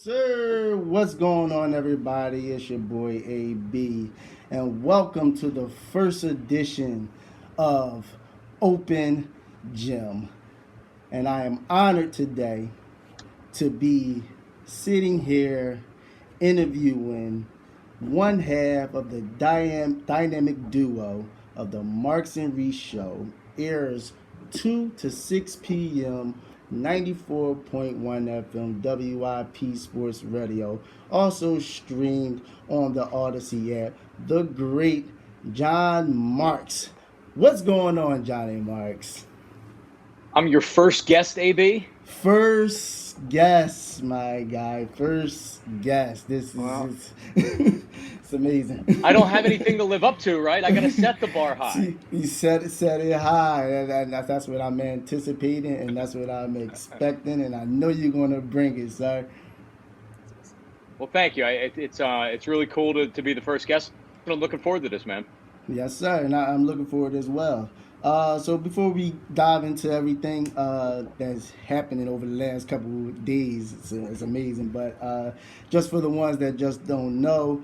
sir. What's going on, everybody? It's your boy AB, and welcome to the first edition of Open Gym. And I am honored today to be sitting here interviewing one half of the dynamic duo of the Marks and Reese Show. Airs 2 to 6 p.m. 94.1 FM WIP Sports Radio. Also streamed on the Odyssey app. The great Jon Marks. What's going on, Johnny Marks? I'm your first guest, AB. First guest, my guy. First guest. This is it's amazing. I don't have anything to live up to, right? I got to set the bar high. See, you set it high, and that's what I'm anticipating, and that's what I'm expecting, and I know you're going to bring it, sir. Well, thank you. It's really cool to be the first guest. I'm looking forward to this, man. Yes, sir, and I'm looking forward as well. So before we dive into everything that's happening over the last couple of days, it's amazing. But just for the ones that just don't know,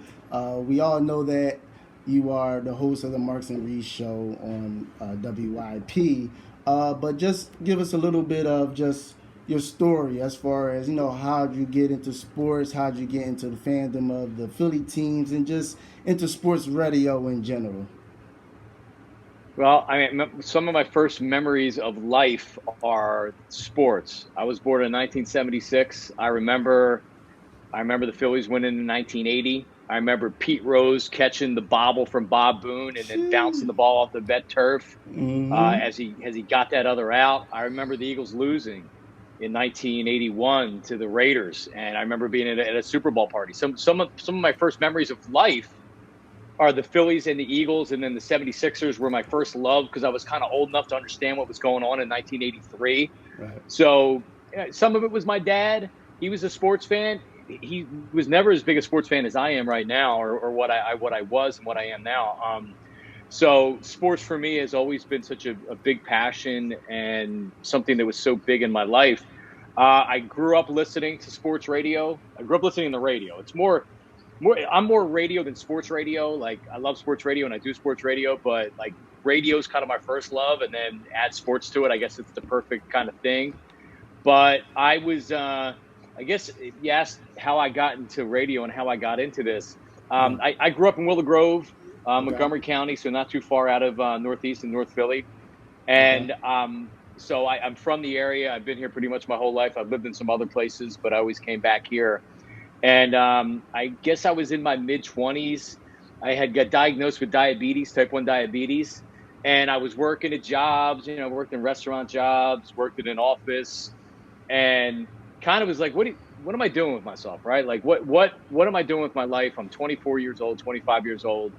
we all know that you are the host of the Marks and Reese Show on WIP. But just give us a little bit of just your story as far as, how'd you get into sports, how'd you get into the fandom of the Philly teams, and just into sports radio in general. Well, some of my first memories of life are sports. I was born in 1976. I remember the Phillies winning in 1980. I remember Pete Rose catching the bobble from Bob Boone and then bouncing the ball off the vet turf as he got that other out. I remember the Eagles losing in 1981 to the Raiders, and I remember being at a Super Bowl party. Some of my first memories of life are the Phillies and the Eagles, and then the 76ers were my first love because I was kind of old enough to understand what was going on in 1983. Right. So some of it was my dad. He was a sports fan. He was never as big a sports fan as I am right now, or what I was and what I am now. So sports for me has always been such a big passion and something that was so big in my life. I grew up listening to sports radio. I grew up listening to the radio. I'm more radio than sports radio. Like, I love sports radio and I do sports radio, but like radio is kind of my first love, and then add sports to it. I guess it's the perfect kind of thing. But I was, I guess you asked how I got into radio and how I got into this. I grew up in Willow Grove, Montgomery County, so not too far out of Northeast and North Philly. And so I'm from the area. I've been here pretty much my whole life. I've lived in some other places, but I always came back here. And I guess I was in my mid-20s. I had got diagnosed with diabetes, type 1 diabetes. And I was working at jobs, worked in restaurant jobs, worked in an office, and kind of was like, what am I doing with myself, right? Like, what am I doing with my life? I'm 24 years old, 25 years old.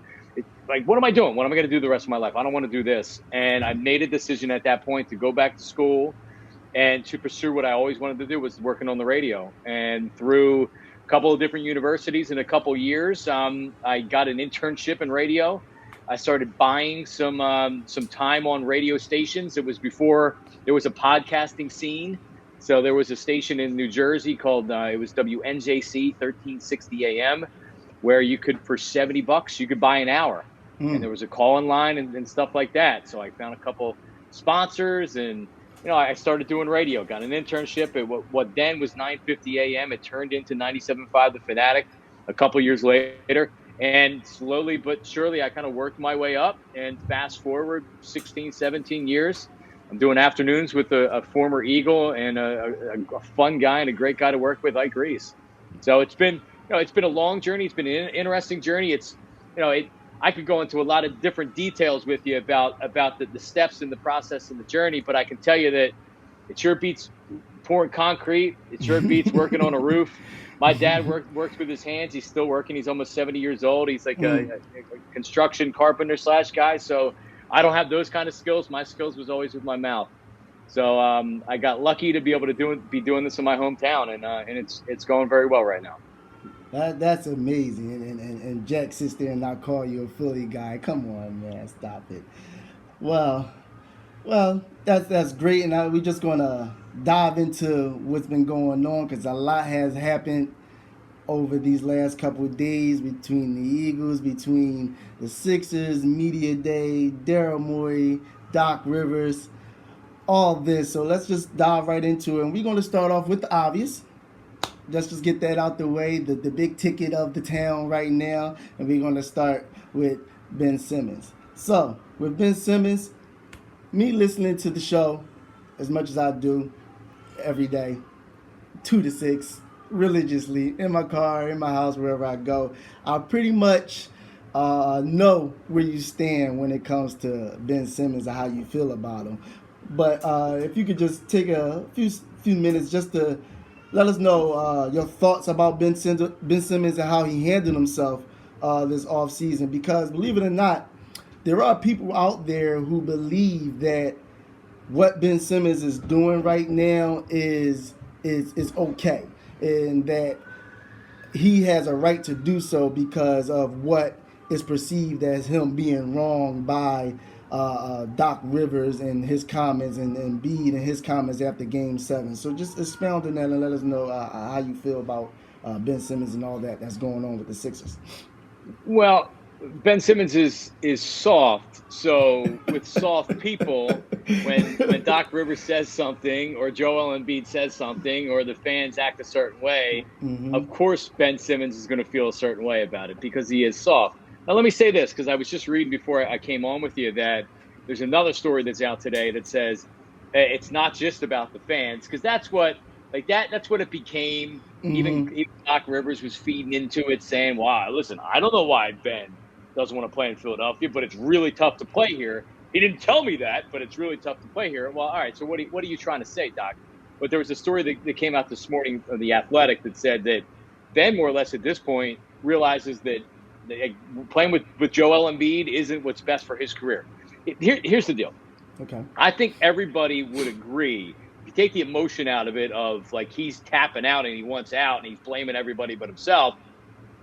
What am I doing? What am I going to do the rest of my life? I don't want to do this. And I made a decision at that point to go back to school and to pursue what I always wanted to do, was working on the radio. And through a couple of different universities in a couple of years, I got an internship in radio. I started buying some time on radio stations. It was before there was a podcasting scene. So there was a station in New Jersey called, it was WNJC 1360 AM, where you could, for $70, you could buy an hour. And there was a call-in line and stuff like that. So I found a couple sponsors, and I started doing radio, got an internship at what then was 950 AM. It turned into 97.5 The Fanatic a couple years later. And slowly but surely, I kind of worked my way up. And fast forward 16, 17 years, I'm doing afternoons with a former Eagle and a fun guy and a great guy to work with, Ike Reese. So it's been a long journey. It's been an interesting journey. I could go into a lot of different details with you about the steps in the process and the journey, but I can tell you that it sure beats pouring concrete. It sure beats working on a roof. My dad works with his hands. He's still working. He's almost 70 years old. He's like a construction carpenter / guy. So I don't have those kind of skills. My skills was always with my mouth. So I got lucky to be able to be doing this in my hometown, and it's going very well right now. That's amazing, and Jack sits there and not call you a Philly guy. Come on, man, stop it. Well, that's great, and we're just gonna dive into what's been going on, because a lot has happened over these last couple of days between the Eagles, between the Sixers, Media Day, Daryl Morey, Doc Rivers, all this. So let's just dive right into it. And we're going to start off with the obvious. Let's just get that out the way, the big ticket of the town right now. And we're going to start with Ben Simmons. So with Ben Simmons, me listening to the show as much as I do every day, 2 to 6, religiously, in my car, in my house, wherever I go, I pretty much know where you stand when it comes to Ben Simmons and how you feel about him. But if you could just take a few minutes just to let us know your thoughts about Ben Simmons and how he handled himself this offseason. Because believe it or not, there are people out there who believe that what Ben Simmons is doing right now is okay, and that he has a right to do so because of what is perceived as him being wrong by Doc Rivers and his comments and Embiid and his comments after Game 7. So just expound on that and let us know how you feel about Ben Simmons and all that's going on with the Sixers. Well, Ben Simmons is soft. So with soft people, when Doc Rivers says something or Joel Embiid says something or the fans act a certain way, of course Ben Simmons is going to feel a certain way about it because he is soft. Now let me say this, because I was just reading before I came on with you that there's another story that's out today that says it's not just about the fans, because that's what it became. Even Doc Rivers was feeding into it, saying, "Wow, listen, I don't know why Ben doesn't want to play in Philadelphia, but it's really tough to play here. He didn't tell me that, but it's really tough to play here." Well, all right, so what are you trying to say, Doc? But there was a story that came out this morning of The Athletic that said that Ben, more or less at this point, realizes that playing with Joel Embiid isn't what's best for his career. Here's the deal. Okay. I think everybody would agree, if you take the emotion out of it, of like he's tapping out and he wants out and he's blaming everybody but himself,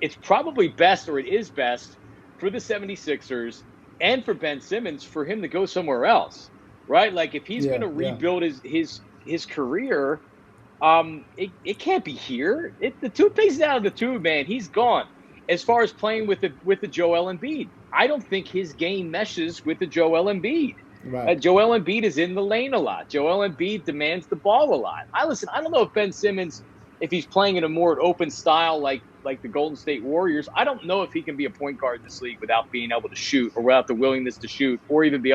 it's probably best, or it is best, for the 76ers and for Ben Simmons for him to go somewhere else, right? Like if he's going to rebuild his career, it can't be here. The toothpaste out of the tube, man. He's gone. As far as playing with the Joel Embiid, I don't think his game meshes with the Joel Embiid. Right. Joel Embiid is in the lane a lot. Joel Embiid demands the ball a lot. I don't know if Ben Simmons, if he's playing in a more open style like the Golden State Warriors, I don't know if he can be a point guard in this league without being able to shoot, or without the willingness to shoot, or even being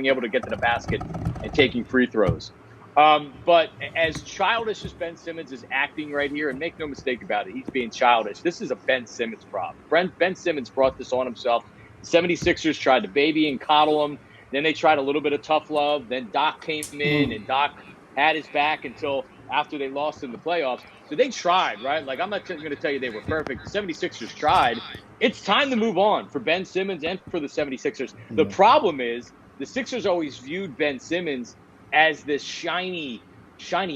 able to get to the basket and taking free throws. But as childish as Ben Simmons is acting right here, and make no mistake about it, he's being childish. This is a Ben Simmons problem. Ben Simmons brought this on himself. The 76ers tried to baby and coddle him. Then they tried a little bit of tough love. Then Doc came in, and Doc had his back until after they lost in the playoffs. So they tried, right? Like, I'm not going to tell you they were perfect. The 76ers tried. It's time to move on for Ben Simmons and for the 76ers. The problem is the Sixers always viewed Ben Simmons as this shiny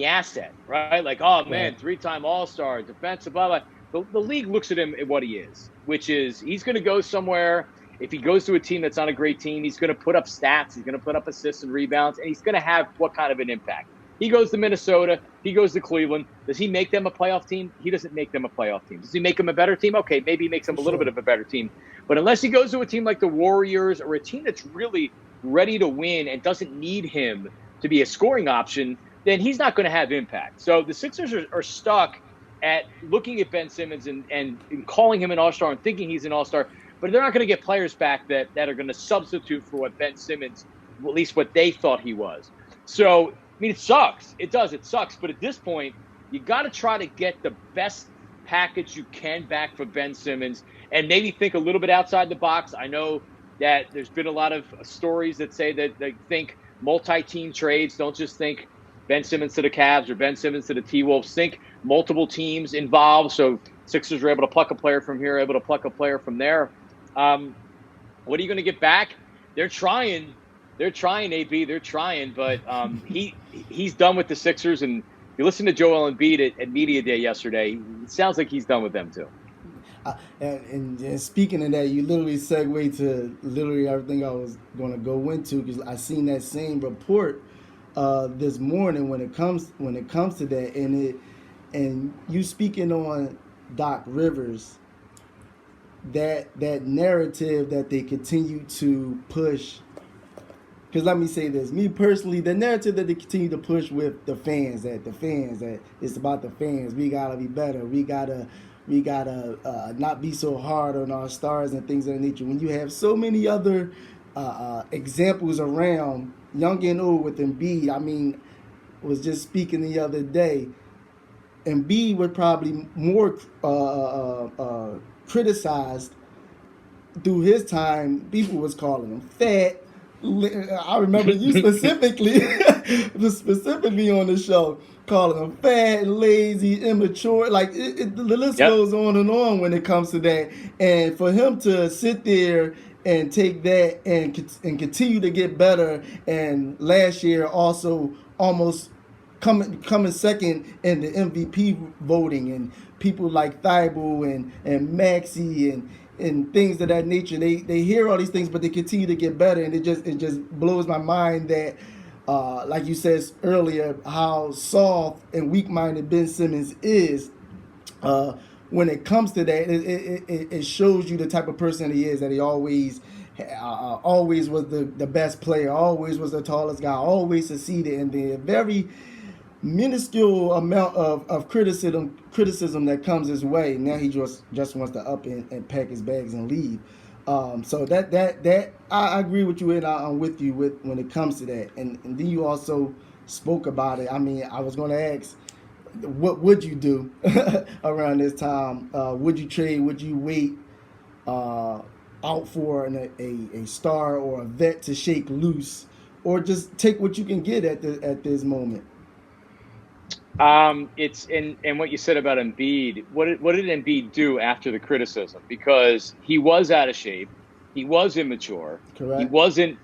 asset, right? Like, oh, man, 3-time All-Star, defensive, blah, blah. The league looks at him at what he is, which is he's going to go somewhere. If he goes to a team that's not a great team, he's going to put up stats. He's going to put up assists and rebounds, and he's going to have what kind of an impact? He goes to Minnesota. He goes to Cleveland. Does he make them a playoff team? He doesn't make them a playoff team. Does he make them a better team? Okay, maybe he makes them a little bit of a better team. But unless he goes to a team like the Warriors or a team that's really ready to win and doesn't need him to be a scoring option, then he's not going to have impact. So the Sixers are stuck at looking at Ben Simmons and calling him an all-star and thinking he's an all-star, but they're not going to get players back that are going to substitute for what Ben Simmons, at least what they thought he was. So, I mean, it sucks. It does. It sucks. But at this point, you got to try to get the best package you can back for Ben Simmons and maybe think a little bit outside the box. I know that there's been a lot of stories that say that they think multi-team trades. Don't just think Ben Simmons to the Cavs or Ben Simmons to the T-Wolves. Think multiple teams involved. So Sixers are able to pluck a player from here, able to pluck a player from there. What are you going to get back? They're trying, AB. They're trying, but he's done with the Sixers. And if you listen to Joel Embiid at Media Day yesterday, it sounds like he's done with them too. And speaking of that, you literally segue to literally everything I was going to go into, because I seen that same report this morning when it comes to that, and you speaking on Doc Rivers, that narrative that they continue to push. Because let me say this, me personally, the narrative that they continue to push with the fans, that it's about the fans. We gotta be better. We gotta not be so hard on our stars and things of that nature. When you have so many other examples around, young and old, with Embiid. I mean, was just speaking the other day. Embiid was probably more criticized through his time. People was calling him fat. I remember you specifically on the show calling him fat, lazy, immature. Like the list goes on and on when it comes to that. And for him to sit there and take that and continue to get better, and last year also almost coming second in the MVP voting, and people like Thibault and Maxey and things of that nature. They hear all these things, but they continue to get better, and it just blows my mind that, like you said earlier, how soft and weak-minded Ben Simmons is. When it comes to that, it shows you the type of person he is. That he always was the best player, always was the tallest guy, always succeeded, and the very minuscule amount of criticism that comes his way. Now he just wants to up and pack his bags and leave. So that I agree with you, and I'm with you when it comes to that. And then you also spoke about it. I mean, I was going to ask, what would you do around this time? Would you trade? Would you wait out for a star or a vet to shake loose, or just take what you can get at this moment? It's and what you said about Embiid. What did Embiid do after the criticism? Because he was out of shape, he was immature. Correct.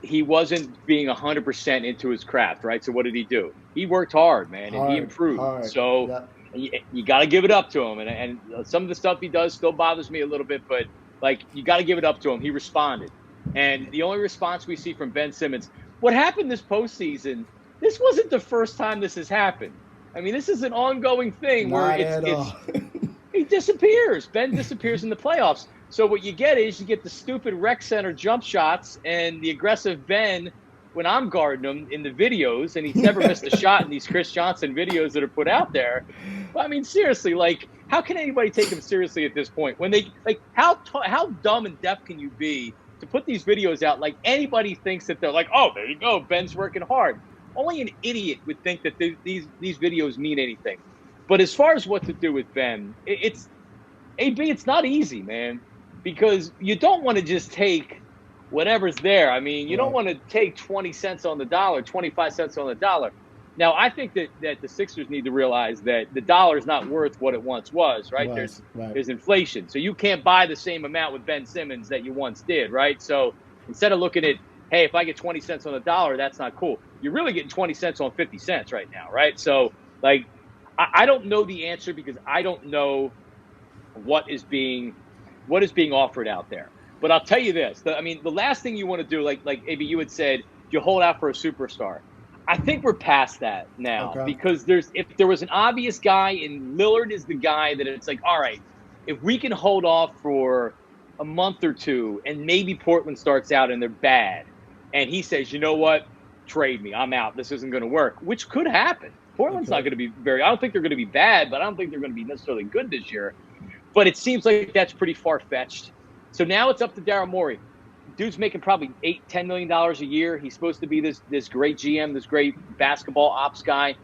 He wasn't being 100% into his craft, right? So what did he do? He worked hard, man, and he improved. So you got to give it up to him. And some of the stuff he does still bothers me a little bit, but like, you got to give it up to him. He responded, and the only response we see from Ben Simmons. What happened this postseason? This wasn't the first time this has happened. I mean, this is an ongoing thing where he disappears. Ben disappears in the playoffs. So what you get is you get the stupid rec center jump shots and the aggressive Ben when I'm guarding him in the videos, and he's never missed a shot in these Chris Johnson videos that are put out there. But I mean, seriously, like, how can anybody take him seriously at this point? When they how dumb and deaf can you be to put these videos out? Like, anybody thinks that they're like, oh, there you go, Ben's working hard. Only an idiot would think that these videos mean anything. But as far as what to do with Ben, it's not easy, man, because you don't want to just take whatever's there. I mean, you don't want to take 20 cents on the dollar, 25 cents on the dollar. Now, I think that the Sixers need to realize that the dollar is not worth what it once was, right? There's inflation. So you can't buy the same amount with Ben Simmons that you once did, right? So instead of looking at, hey, if I get 20 cents on the dollar, that's not cool. You're really getting 20 cents on 50 cents right now, right? So, like, I don't know the answer, because I don't know what is being offered out there. But I'll tell you this. The last thing you want to do, like AB, you had said, you hold out for a superstar. I think we're past that now, because if there was an obvious guy, and Lillard is the guy that it's like, all right, if we can hold off for a month or two and maybe Portland starts out and they're bad, and he says, you know what, trade me, I'm out, this isn't going to work, which could happen. Portland's not going to be I don't think they're going to be bad, but I don't think they're going to be necessarily good this year. But it seems like that's pretty far-fetched. So now it's up to Daryl Morey. Dude's making probably $8-10 million a year. He's supposed to be this great GM, this great basketball ops guy.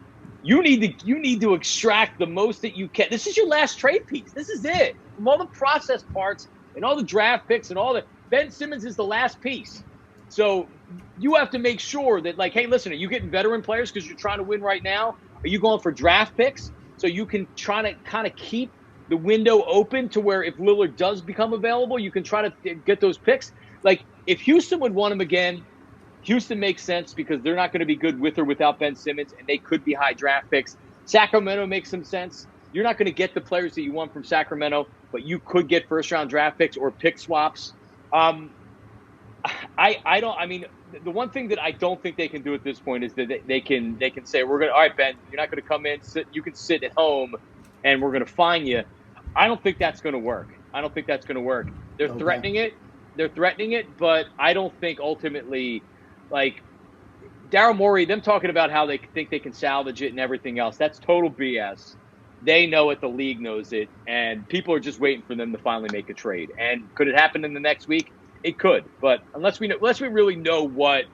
You need to extract the most that you can. This is your last trade piece. This is it. From all the process parts and all the draft picks and all that, Ben Simmons is the last piece. So you have to make sure that, like, hey, listen, are you getting veteran players because you're trying to win right now? Are you going for draft picks so you can try to kind of keep the window open to where if Lillard does become available, you can try to get those picks? Like, if Houston would want him again, Houston makes sense because they're not going to be good with or without Ben Simmons, and they could be high draft picks. Sacramento makes some sense. You're not going to get the players that you want from Sacramento, but you could get first-round draft picks or pick swaps. The one thing that I don't think they can do at this point is that they can say, all right, Ben, you're not going to come in, you can sit at home, and we're going to fine you. I don't think that's going to work. I don't think that's going to work. They're Okay. threatening it. They're threatening it, but I don't think ultimately, like Daryl Morey, them talking about how they think they can salvage it and everything else. That's total BS. They know it. The league knows it, and people are just waiting for them to finally make a trade. And could it happen in the next week? It could, but unless we really know what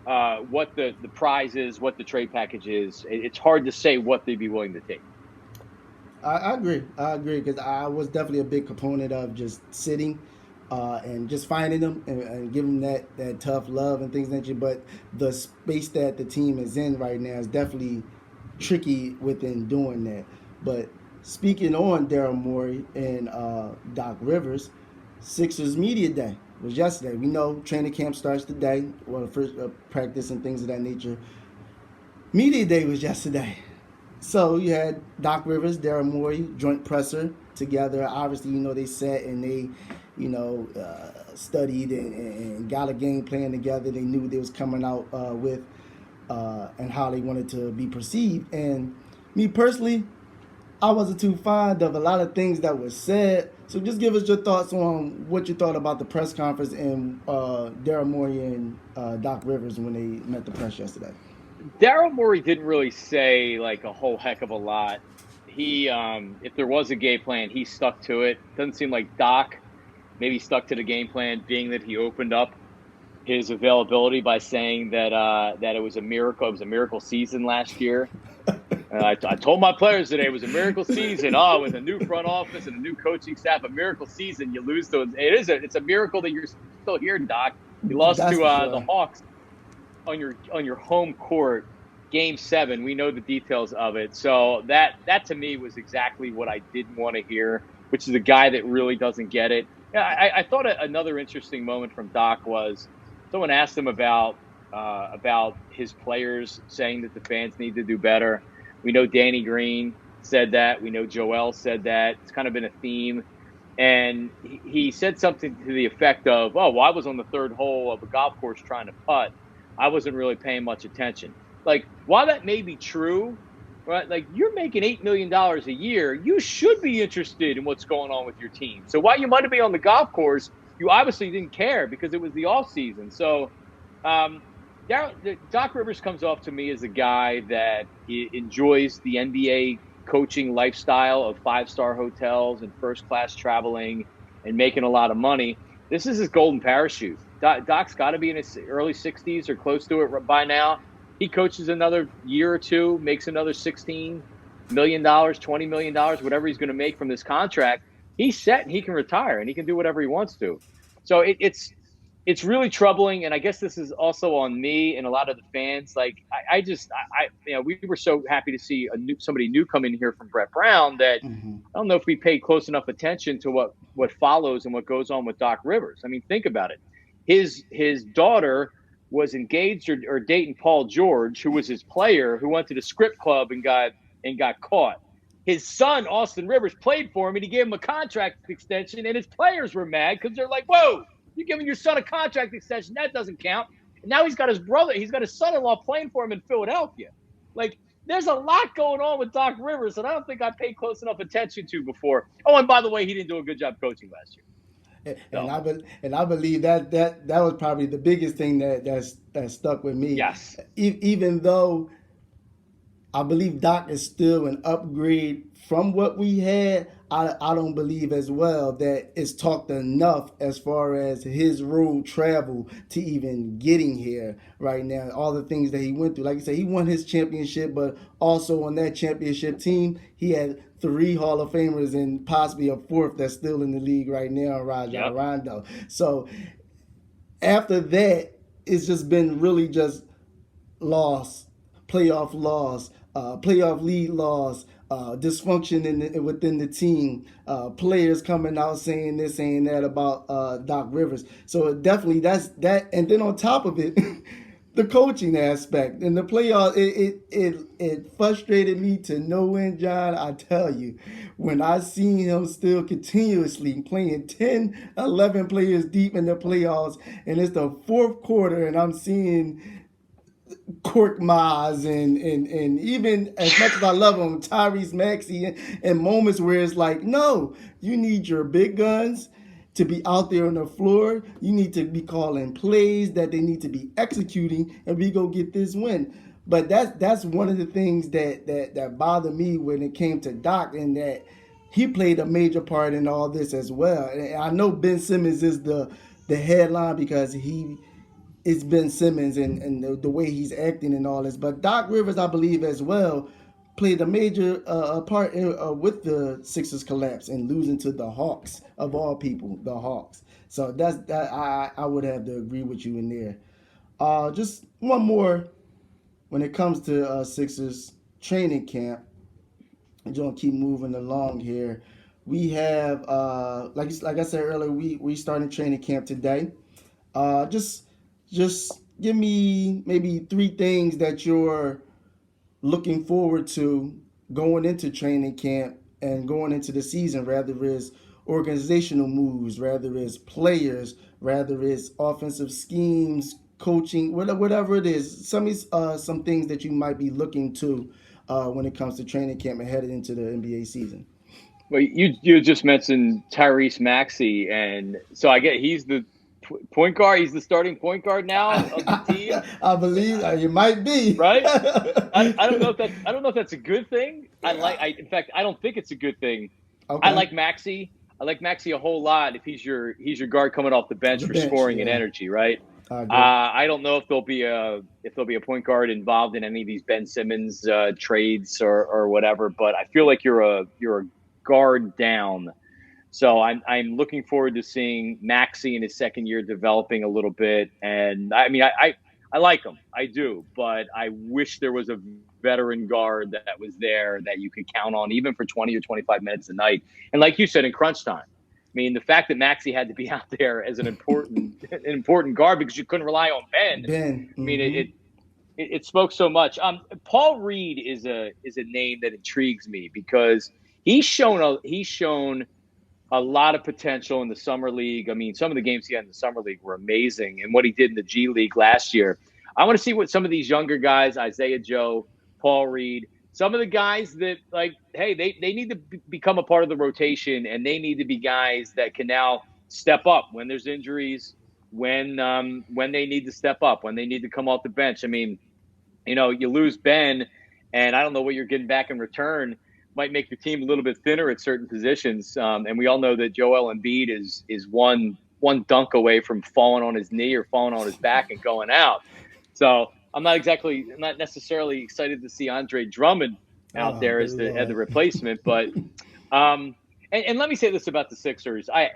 the prize is, what the trade package is, it's hard to say what they'd be willing to take. I agree. I agree because I was definitely a big proponent of just sitting and just finding them and giving them that tough love and things like that. But the space that the team is in right now is definitely tricky within doing that. But speaking on Daryl Morey and Doc Rivers, Sixers Media Day was yesterday. We know training camp starts today, well, first practice and things of that nature. Media Day was yesterday. So you had Doc Rivers, Daryl Morey, joint presser together. Obviously, they sat and they, studied and got a game plan together. They knew what they was coming out with and how they wanted to be perceived. And me personally, I wasn't too fond of a lot of things that were said. So just give us your thoughts on what you thought about the press conference and Daryl Morey and Doc Rivers when they met the press yesterday. Daryl Morey didn't really say like a whole heck of a lot. He, if there was a game plan, he stuck to it. Doesn't seem like Doc maybe stuck to the game plan, being that he opened up his availability by saying that that it was a miracle. It was a miracle season last year. I told my players today it was a miracle season. With a new front office and a new coaching staff, a miracle season. You lose those. It's a miracle that you're still here, Doc. You lost to the Hawks on your home court, Game 7. We know the details of it. So that to me was exactly what I didn't want to hear, which is a guy that really doesn't get it. I thought another interesting moment from Doc was someone asked him about his players saying that the fans need to do better. We know Danny Green said that. We know Joel said that. It's kind of been a theme. And he said something to the effect of, I was on the third hole of a golf course trying to putt. I wasn't really paying much attention. Like, while that may be true, right? Like, you're making $8 million a year. You should be interested in what's going on with your team. So while you might be on the golf course, you obviously didn't care because it was the off season. So Doc Rivers comes off to me as a guy that enjoys the NBA coaching lifestyle of 5-star hotels and first-class traveling and making a lot of money. This is his golden parachute. Doc's got to be in his early 60s or close to it by now. He coaches another year or two, makes another $16 million, $20 million, whatever he's going to make from this contract. He's set and he can retire and he can do whatever he wants to. So it's really troubling, and I guess this is also on me and a lot of the fans. Like we were so happy to see somebody new come in here from Brett Brown that I don't know if we paid close enough attention to what follows and what goes on with Doc Rivers. I mean, think about it. His daughter was engaged or dating Paul George, who was his player, who went to the script club and got caught. His son, Austin Rivers, played for him, and he gave him a contract extension, and his players were mad because they're like, whoa, you're giving your son a contract extension. That doesn't count. And now he's got his son-in-law playing for him in Philadelphia. Like, there's a lot going on with Doc Rivers that I don't think I paid close enough attention to before. Oh, and by the way, he didn't do a good job coaching last year. And I believe that was probably the biggest thing that stuck with me. Yes. Even though I believe Doc is still an upgrade from what we had, I don't believe as well that it's talked enough as far as his road travel to even getting here right now. All the things that he went through. Like I said, he won his championship, but also on that championship team, he had 3 Hall of Famers and possibly a 4th that's still in the league right now, Rajon Rondo. So after that, it's just been really just loss, playoff loss, playoff lead loss, dysfunction within the team, players coming out saying this, saying that about Doc Rivers. So definitely that's that. And then on top of it, the coaching aspect and the playoff, it frustrated me to no end, John. I tell you, when I seen him still continuously playing 10, 11 players deep in the playoffs, and it's the 4th quarter, and I'm seeing Korkmaz and even as much as I love him, Tyrese Maxey, and moments where it's like, no, you need your big guns to be out there on the floor. You need to be calling plays that they need to be executing, and we go get this win. But that's one of the things that bothered me when it came to Doc, and that he played a major part in all this as well. And I know Ben Simmons is the headline because it's Ben Simmons and the way he's acting and all this. But Doc Rivers, I believe, as well, played a major part with the Sixers collapse and losing to the Hawks, of all people, the Hawks. So that I would have to agree with you in there. Just one more when it comes to Sixers training camp. I'm going to keep moving along here. We have, like I said earlier, we started training camp today. Just give me maybe 3 things that you're looking forward to going into training camp and going into the season, rather as organizational moves, rather as players, rather as offensive schemes, coaching, whatever it is. Some things that you might be looking to when it comes to training camp and headed into the NBA season. Well, you just mentioned Tyrese Maxey, and so I get he's the point guard. He's the starting point guard now of the team. I believe you might be right. I don't know if that's a good thing. In fact, I don't think it's a good thing. Okay. I like Maxey. I like Maxey a whole lot if he's your guard coming off the bench for scoring and energy, right? I don't know if there'll be a point guard involved in any of these Ben Simmons trades or whatever, but I feel like you're a guard down. So I'm looking forward to seeing Maxey in his second year developing a little bit. And I mean, I like him. I do. But I wish there was a veteran guard that was there that you could count on even for 20 or 25 minutes a night. And like you said, in crunch time. I mean, the fact that Maxey had to be out there as an important guard because you couldn't rely on Ben. Mm-hmm. I mean, it spoke so much. Paul Reed is a name that intrigues me because he's shown a lot of potential in the summer league. I mean, some of the games he had in the summer league were amazing, and what he did in the G League last year. I want to see what some of these younger guys, Isaiah Joe, Paul Reed, some of the guys that, like, hey, they need to become a part of the rotation, and they need to be guys that can now step up when there's injuries, when they need to step up, when they need to come off the bench. I mean, you lose Ben, and I don't know what you're getting back in return. Might make your team a little bit thinner at certain positions. And we all know that Joel Embiid is one dunk away from falling on his knee or falling on his back and going out. So I'm not necessarily excited to see Andre Drummond out there as the replacement. But and let me say this about the Sixers. I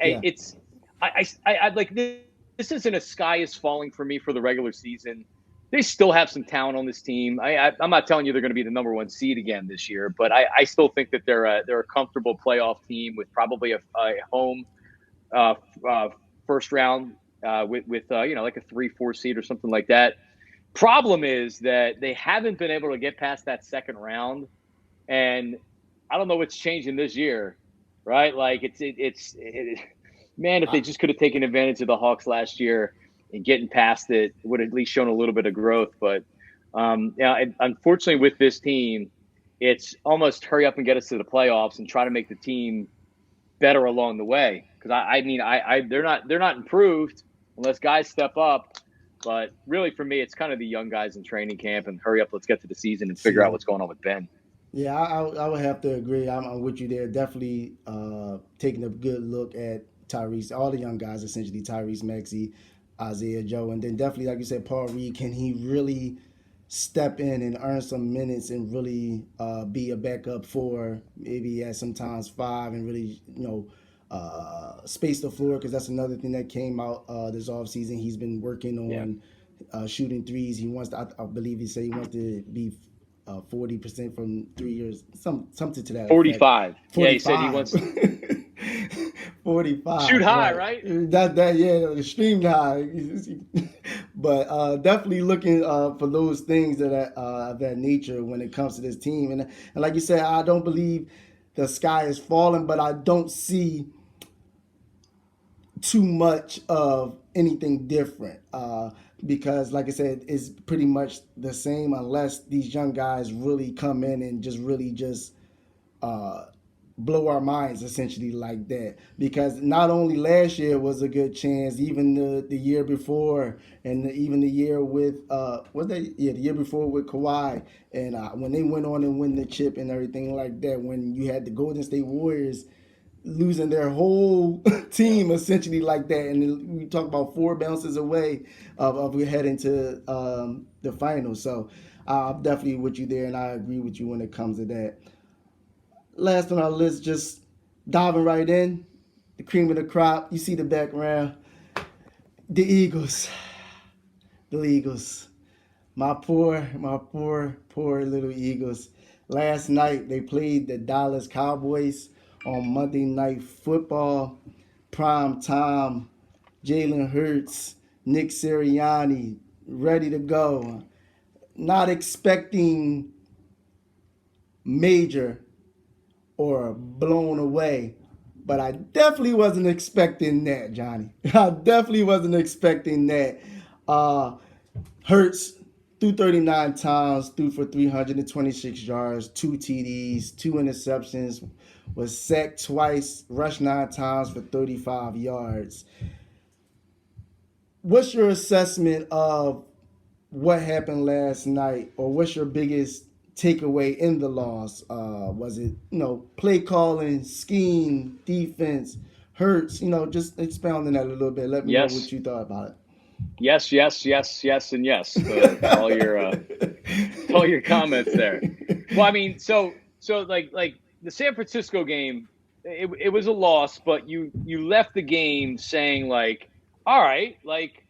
like this isn't a sky is falling for me for the regular season. They still have some talent on this team. I'm not telling you they're going to be the number 1 seed again this year, but I still think that they're a comfortable playoff team with probably a home first round with like a 3-4 seed or something like that. Problem is that they haven't been able to get past that second round, and I don't know what's changing this year, right? Like man, if they just could have taken advantage of the Hawks last year. And getting past it would have at least shown a little bit of growth. But unfortunately with this team, it's almost hurry up and get us to the playoffs and try to make the team better along the way. Because they're not improved unless guys step up. But really for me, it's kind of the young guys in training camp and hurry up, let's get to the season and figure out what's going on with Ben. Yeah, I would have to agree. I'm with you there. Definitely taking a good look at Tyrese, all the young guys essentially, Tyrese Maxey, Isaiah Joe, and then definitely, like you said, Paul Reed. Can he really step in and earn some minutes and really be a backup for maybe at sometimes 5 and really space the floor? Because that's another thing that came out this offseason. He's been working on shooting threes. He wants to, I believe he said he wants to be 40% from 3 years, something to that 45. Effect. 45. Yeah, he said he wants 45. Shoot high, right? Extreme high. But definitely looking for those things that are of that nature when it comes to this team. And like you said, I don't believe the sky is falling, but I don't see too much of anything different. because, like I said, it's pretty much the same unless these young guys really come in and just really just uh, blow our minds essentially like that. Because not only last year was a good chance, even the year before, and even the year with the year before with Kawhi, and when they went on and win the chip and everything like that, when you had the Golden State Warriors losing their whole team essentially like that, and we talk about 4 bounces away of heading to the finals. So I'm definitely with you there, and I agree with you when it comes to that. Last on our list, just diving right in, the cream of the crop. You see the background, the Eagles, the Eagles. My poor little Eagles. Last night they played the Dallas Cowboys on Monday Night Football, prime time. Jalen Hurts, Nick Sirianni, ready to go. Not expecting major or blown away, but I definitely wasn't expecting that, Johnny. I definitely wasn't expecting that. Hurts threw 39 times, threw for 326 yards, 2 TDs, 2 interceptions, was sacked twice, rushed 9 times for 35 yards. What's your assessment of what happened last night, or what's your biggest takeaway in the loss? Was it, play calling, scheme, defense, Hurts? Just expound on that a little bit. Let me know what you thought about it. Yes, and yes to all your comments there. Well, I mean, so like the San Francisco game, it was a loss, but you left the game saying like, all right, like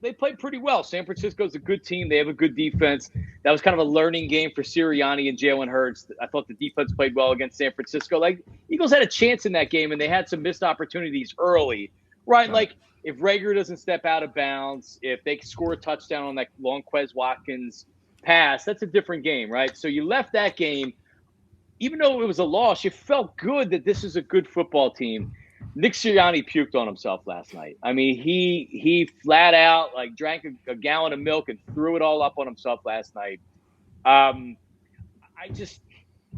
they played pretty well. San Francisco's a good team. They have a good defense. That was kind of a learning game for Sirianni and Jalen Hurts. I thought the defense played well against San Francisco. Like, Eagles had a chance in that game, and they had some missed opportunities early, right? Like, if Rager doesn't step out of bounds, if they score a touchdown on that long Quez Watkins pass, that's a different game, right? So you left that game. Even though it was a loss, you felt good that this is a good football team. Nick Sirianni puked on himself last night. I mean, he flat out like drank a gallon of milk and threw it all up on himself last night.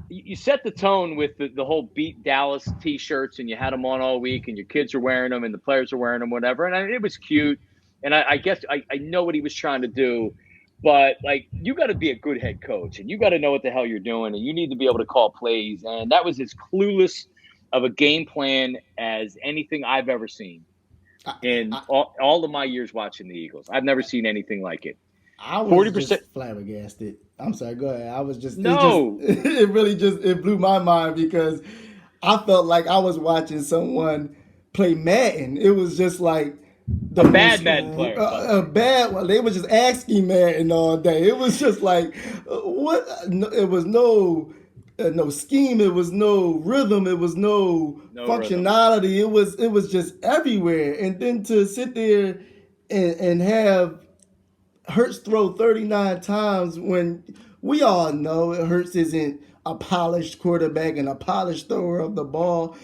You set the tone with the whole beat Dallas T-shirts, and you had them on all week, and your kids are wearing them, and the players are wearing them, whatever. And it was cute, and I guess I know what he was trying to do. But, like, you got to be a good head coach, and you got to know what the hell you're doing, and you need to be able to call plays. And that was as clueless of a game plan as anything I've ever seen in all of my years watching the Eagles. I've never seen anything like it. I was 40%. Just flabbergasted. I'm sorry, go ahead. I was just it blew my mind because I felt like I was watching someone play Madden. It was just like a bad Madden player. A bad one. They were just asking Madden all day. It was just like what? It was no scheme. It was no rhythm. It was no functionality. Rhythm. It was just everywhere. And then to sit there and have Hurts throw 39 times when we all know Hurts isn't a polished quarterback and a polished thrower of the ball.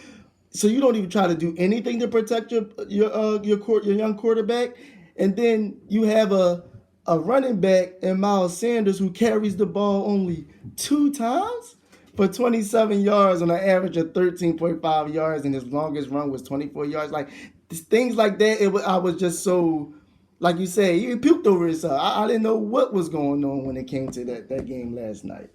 So you don't even try to do anything to protect your young quarterback. And then you have a running back in Miles Sanders who carries the ball only 2 times for 27 yards on an average of 13.5 yards, and his longest run was 24 yards. Like, things like that, I was just so... Like you said, he puked over himself. I didn't know what was going on when it came to that game last night.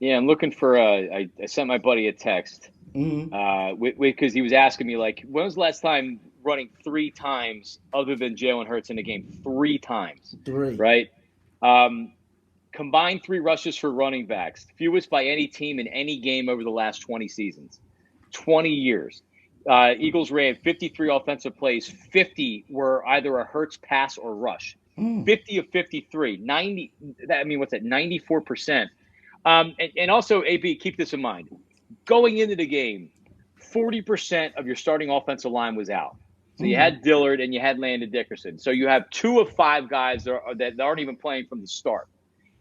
Yeah, I'm looking for I sent my buddy a text because he was asking me, like, when was the last time running 3 times other than Jalen Hurts in a game? 3 times. 3. Right? Combined 3 rushes for running backs. Fewest by any team in any game over the last 20 seasons. 20 years. Eagles ran 53 offensive plays. 50 were either a Hurts pass or rush. 50 of 53. 90. I mean, what's that? 94%. And also, AB, keep this in mind. Going into the game, 40% of your starting offensive line was out. So you had Dillard and you had Landon Dickerson. So you have 2 of 5 guys that aren't even playing from the start.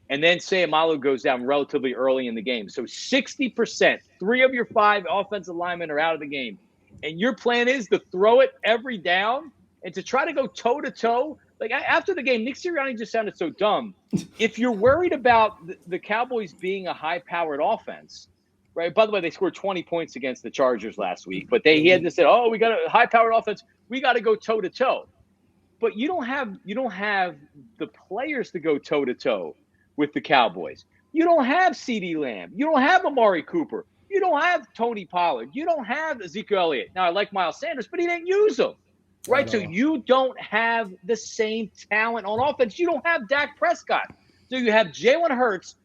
And then Sayamalu goes down relatively early in the game. So 60%, 3 of your 5 offensive linemen are out of the game. And your plan is to throw it every down and to try to go toe-to-toe Like after the game, Nick Sirianni just sounded so dumb. If you're worried about the Cowboys being a high-powered offense, right? By the way, they scored 20 points against the Chargers last week, but he had to say, "Oh, we got a high-powered offense. We got to go toe-to-toe." But you don't have the players to go toe-to-toe with the Cowboys. You don't have CeeDee Lamb. You don't have Amari Cooper. You don't have Tony Pollard. You don't have Ezekiel Elliott. Now, I like Miles Sanders, but he didn't use them. Right, so you don't have the same talent on offense. You don't have Dak Prescott. So you have Jalen Hurts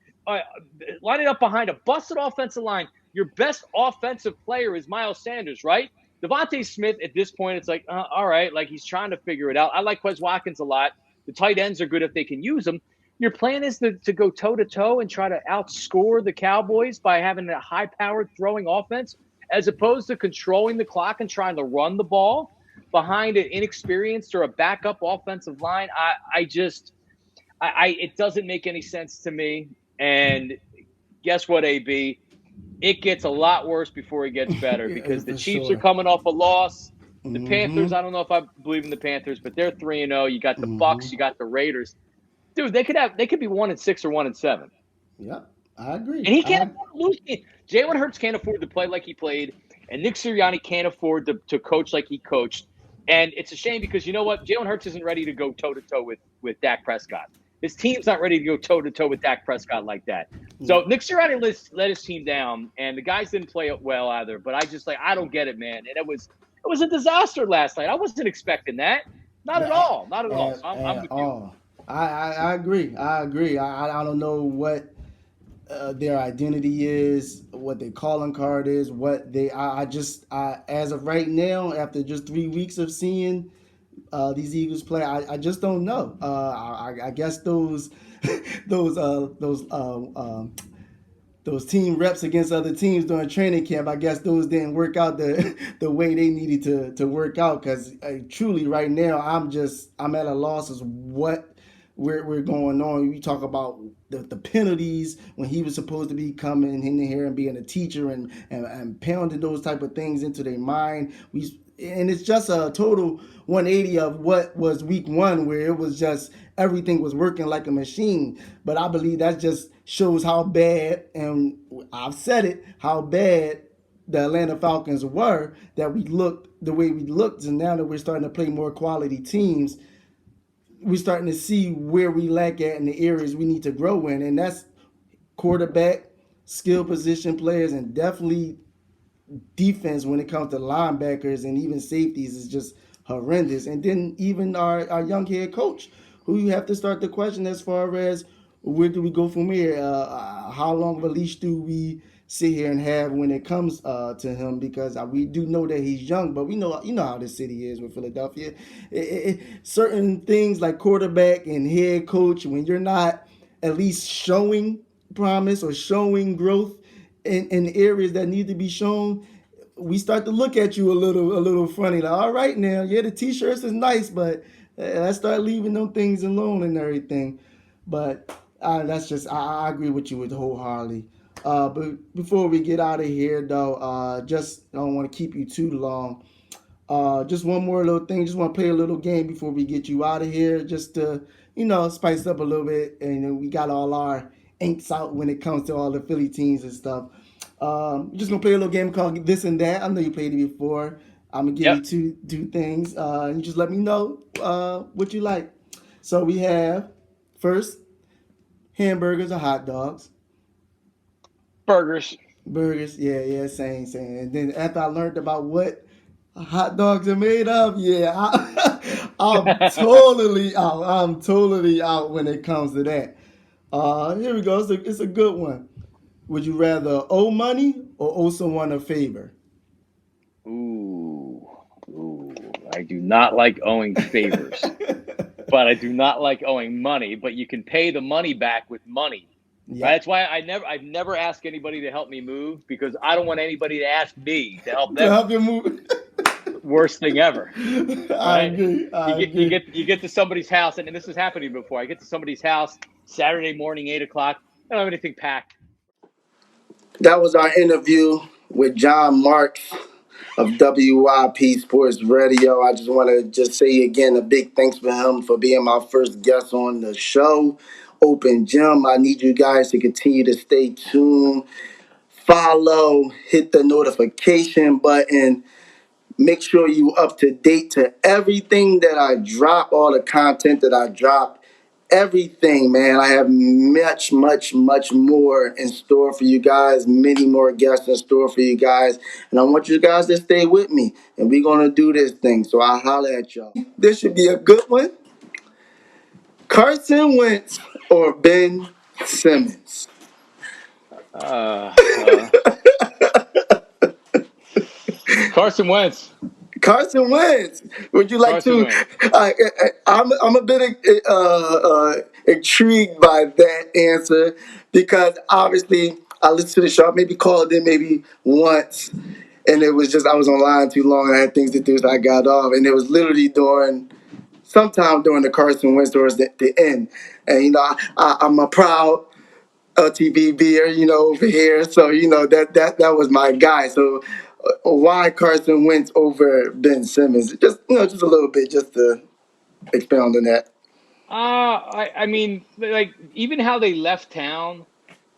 lining up behind a busted offensive line. Your best offensive player is Miles Sanders, right? Devontae Smith, at this point, it's like, all right, like he's trying to figure it out. I like Quez Watkins a lot. The tight ends are good if they can use them. Your plan is to go toe-to-toe and try to outscore the Cowboys by having a high-powered throwing offense as opposed to controlling the clock and trying to run the ball behind an inexperienced or a backup offensive line. It doesn't make any sense to me. And guess what, AB? It gets a lot worse before it gets better because the Chiefs are coming off a loss. The Panthers, I don't know if I believe in the Panthers, but they're 3-0. You got the Bucks, you got the Raiders. Dude, they could be 1-6 or 1-7. Yeah, I agree. And he can't afford to lose. Jalen Hurts can't afford to play like he played, and Nick Sirianni can't afford to coach like he coached. And it's a shame because you know what? Jalen Hurts isn't ready to go toe-to-toe with Dak Prescott. His team's not ready to go toe-to-toe with Dak Prescott like that. So Nick Sirianni let his team down, and the guys didn't play it well either. But I don't get it, man. And it was a disaster last night. I wasn't expecting that. Not at all. Not at all. So I'm with you. I agree. I don't know what their identity is, what their calling card is, what they. As of right now, after just 3 weeks of seeing these Eagles play, I just don't know. I guess those those team reps against other teams during training camp, I guess those didn't work out the way they needed to work out. Because truly, right now, I'm at a loss as what we're going on. You talk about the penalties when he was supposed to be coming in here and being a teacher and pounding those type of things into their mind. And it's just a total 180 of what was week one, where it was just everything was working like a machine. But I believe that just shows how bad, and I've said it, how bad the Atlanta Falcons were, that we looked the way we looked. And now that we're starting to play more quality teams, we're starting to see where we lack at in the areas we need to grow in. And that's quarterback, skill position players, and definitely defense when it comes to linebackers and even safeties is just horrendous. And then even our young head coach, who you have to start the question as far as where do we go from here? How long of a leash do we sit here and have when it comes to him? Because we do know that he's young, but we know how this city is with Philadelphia. Certain things like quarterback and head coach, when you're not at least showing promise or showing growth in areas that need to be shown, we start to look at you a little funny. Like, all right, now, yeah, the t-shirts is nice, but let's start leaving them things alone and everything. But that's just, I agree with you with wholeheartedly. But before we get out of here, though, just I don't want to keep you too long. Just one more little thing. Just want to play a little game before we get you out of here, just to spice up a little bit. And we got all our inks out when it comes to all the Philly teams and stuff. Just gonna play a little game called This and That. I know you played it before. I'm gonna give you two things. You just let me know what you like. So we have first hamburgers or hot dogs. Burgers. Yeah, same. And then after I learned about what hot dogs are made of, I'm totally out. I'm totally out when it comes to that. Here we go. It's a good one. Would you rather owe money or owe someone a favor? Ooh. I do not like owing favors, but I do not like owing money. But you can pay the money back with money. Yeah. Right? That's why I've never asked anybody to help me move, because I don't want anybody to ask me to help them. To help you move. Worst thing ever. Right? I agree. You get to somebody's house, and this has happened to me before. I get to somebody's house Saturday morning, 8:00. I don't have anything packed. That was our interview with Jon Marks of WIP Sports Radio. I just want to just say again a big thanks for him for being my first guest on the show. Open Gym. I need you guys to continue to stay tuned, follow, hit the notification button. Make sure you up to date to everything that I drop, all the content that I drop. Everything, man. I have much, much, much more in store for you guys. Many more guests in store for you guys. And I want you guys to stay with me. And we're going to do this thing. So I'll holler at y'all. This should be a good one. Carson Wentz or Ben Simmons? Carson Wentz. Carson Wentz. Would you like Carson to? I'm a bit intrigued by that answer because obviously I listened to the show. I maybe called in maybe once, and it was just I was online too long and I had things to do, so I got off. And it was literally sometime during the Carson Wentz towards the end. And I'm a proud LTV beer, over here. So that was my guy. So why Carson Wentz over Ben Simmons? Just just a little bit, just to expound on that. I mean, like even how they left town.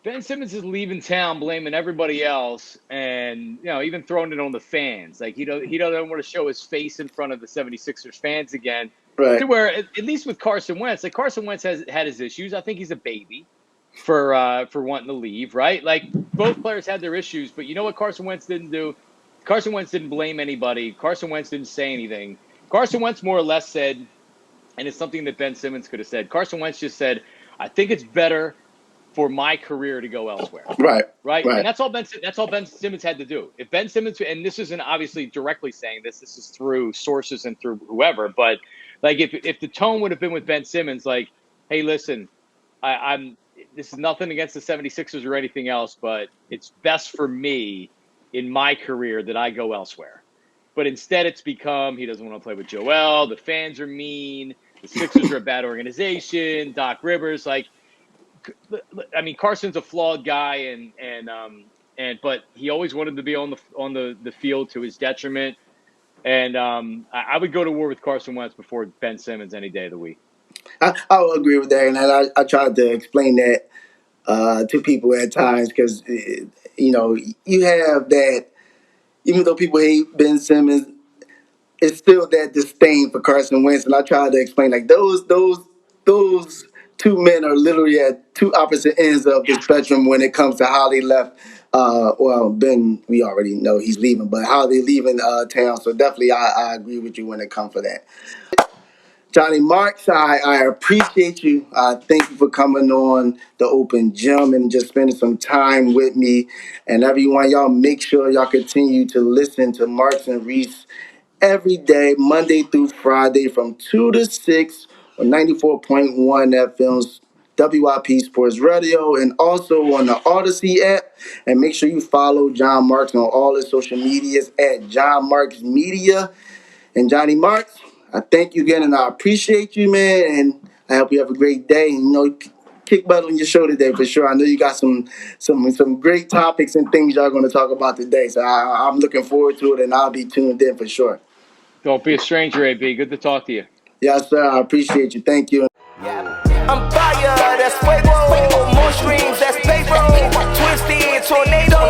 Ben Simmons is leaving town, blaming everybody else, and even throwing it on the fans. Like he doesn't want to show his face in front of the 76ers fans again. Right. To where at least with Carson Wentz, like Carson Wentz has had his issues. I think he's a baby for wanting to leave, right? Like both players had their issues, but you know what Carson Wentz didn't do? Carson Wentz didn't blame anybody. Carson Wentz didn't say anything. Carson Wentz more or less said, and it's something that Ben Simmons could have said. Carson Wentz just said, "I think it's better for my career to go elsewhere." Right. And that's all Ben Simmons had to do. If Ben Simmons, and this isn't obviously directly saying this is through sources and through whoever, but like if the tone would have been with Ben Simmons, like, hey, listen, this is nothing against the 76ers or anything else, but it's best for me in my career that I go elsewhere. But instead it's become he doesn't want to play with Joel, the fans are mean, the Sixers are a bad organization, Doc Rivers, like, I mean, Carson's a flawed guy, but he always wanted to be on the field to his detriment. And I would go to war with Carson Wentz before Ben Simmons any day of the week. I will agree with that, and I tried to explain that to people at times because you have that. Even though people hate Ben Simmons, it's still that disdain for Carson Wentz, and I tried to explain like those two men are literally at two opposite ends of the spectrum when it comes to how they left. Ben, we already know he's leaving, but how they leaving town. So definitely, I agree with you when it comes to that. Jon Marks, I appreciate you. Thank you for coming on the Open Gym and just spending some time with me. And everyone, y'all make sure y'all continue to listen to Marks and Reese every day, Monday through Friday from 2 to 6 on 94.1 FM's WIP Sports Radio and also on the Odyssey app. And make sure you follow Jon Marks on all his social medias at Jon Marks Media. And Jon Marks, I thank you again and I appreciate you, man. And I hope you have a great day. And, kick butt on your show today for sure. I know you got some great topics and things y'all going to talk about today. So I'm looking forward to it and I'll be tuned in for sure. Don't be a stranger, AB. Good to talk to you. Yes, sir. I appreciate you. Thank you. I'm fire, that's fuego. More streams, that's payroll. Twisted tornado.